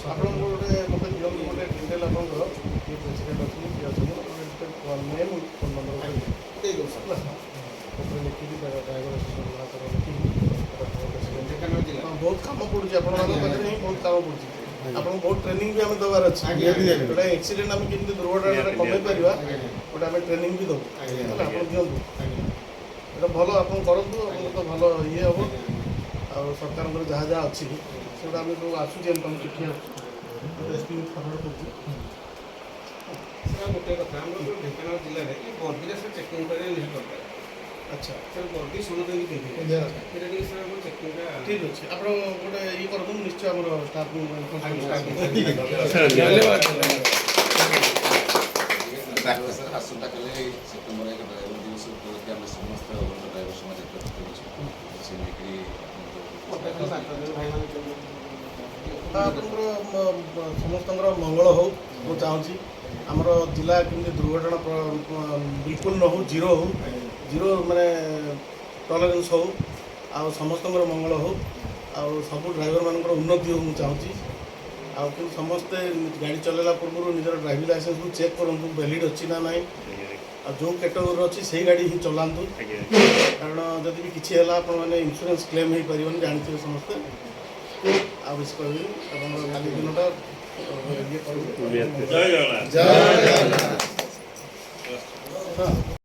ଆପଣ ଗୋଟେ ମୋତେ ଦିଅନ୍ତୁ ଗୋଟେ ଡିଟେଲ୍ ଆପଣଙ୍କର କିଏ ପ୍ରେସିଡେଣ୍ଟ ଅଛନ୍ତି କିଏ ଅଛନ୍ତି ନେମ୍ ଫୋନ୍ ନମ୍ବର ଦେଇ ଦେଉ ସାର୍ ଉପରେ ଲେଖିକି ଡ୍ରାଇଭର ଲେଖିକି ବହୁତ କାମ ପଡ଼ୁଛି ଆପଣମାନଙ୍କ ପାଖରେ ହିଁ ବହୁତ କାମ ପଡ଼ୁଛି ଆପଣଙ୍କୁ ବହୁତ ଟ୍ରେନିଂ ବି ଆମେ ଦେବାର ଅଛି ଗୋଟେ ଆକ୍ସିଡେଣ୍ଟ ଆମେ କେମିତି ଦୁର୍ଘଟଣାଟା କମେଇ ପାରିବା ଗୋଟେ ଆମେ ଟ୍ରେନିଂ ବି ଦେବୁ ହେଲା ଆପଣ ଦିଅନ୍ତୁ ଏଇଟା ଭଲ ଆପଣ କରନ୍ତୁ ଆପଣଙ୍କୁ ତ ଭଲ ଇଏ ହେବ ଆଉ ସରକାରଙ୍କର ଯାହା ଯାହା ଅଛି ସେଗୁଡ଼ା ଆମେ ସବୁ ଆସୁଛି ଆମେ ତୁମ ଚିଠି ଆସୁଛୁ ଏସ୍ ପି ଫରୱାର୍ଡ଼ କରୁଛୁ। ଗୋଟେ କଥା ଆମର ଢେଙ୍କାନାଳ ଜିଲ୍ଲାରେ ବର୍ଦିରେ ସେ ଚେକିଂ କରିବା ନିହାତି ଦରକାର। ଆଚ୍ଛା ସେ ବର୍ଦି ସମୁଦାୟ ଦେଇଦେବେ ସେଇଟା ଟିକେ ସାର୍ ଆମର ଚେକିଂଟା ଠିକ୍ ଅଛି ଆପଣ ଗୋଟେ ଇଏ କରନ୍ତୁ ନିଶ୍ଚୟ ଆମର ଷ୍ଟାଫ୍ ଆସନ୍ତାକାଲି ସେପ୍ଟେମ୍ବର 1 ଡ୍ରାଇଭର ଦିବସ ଉପଲକ୍ଷେ ଆମେ ସମସ୍ତ ଡ୍ରାଇଭର ସମାଜ ଏକତ୍ରିତ ହେଉଛୁ ସେ ନେଇକରି ଆପଣଙ୍କର ସମସ୍ତଙ୍କର ମଙ୍ଗଳ ହେଉ ମୁଁ ଚାହୁଁଛି ଆମର ଜିଲ୍ଲା କେମିତି ଦୁର୍ଘଟଣା ବିଲକୁଲ ନ ହେଉ ଜିରୋ ମାନେ ଟଲରେନ୍ସ ହେଉ ଆଉ ସମସ୍ତଙ୍କର ମଙ୍ଗଳ ହେଉ ଆଉ ସବୁ ଡ୍ରାଇଭରମାନଙ୍କର ଉନ୍ନତି ହେଉ ମୁଁ ଚାହୁଁଛି ଆଉ କିନ୍ତୁ ସମସ୍ତେ ଗାଡ଼ି ଚଲାଇଲା ପୂର୍ବରୁ ନିଜର ଡ୍ରାଇଭିଂ ଲାଇସେନ୍ସକୁ ଚେକ୍ କରନ୍ତୁ ଭ୍ୟାଲିଡ୍ ଅଛି ନା ନାହିଁ ଆଉ ଯେଉଁ କ୍ୟାଟେଗୋରୀର ଅଛି ସେଇ ଗାଡ଼ି ହିଁ ଚଲାନ୍ତୁ କାରଣ ଯଦି ବି କିଛି ହେଲା ଆପଣମାନେ ଇନ୍ସୁରାନ୍ସ କ୍ଲେମ୍ ହେଇପାରିବନି ଜାଣିଥିବେ ସମସ୍ତେ ଆଉ ବେଶୀ କହିବି ଆପଣଙ୍କର କାଲି ଦିନଟା ଇଏ କରିବେ। ଜୟ ଜଗନ୍ନାଥ। ହଁ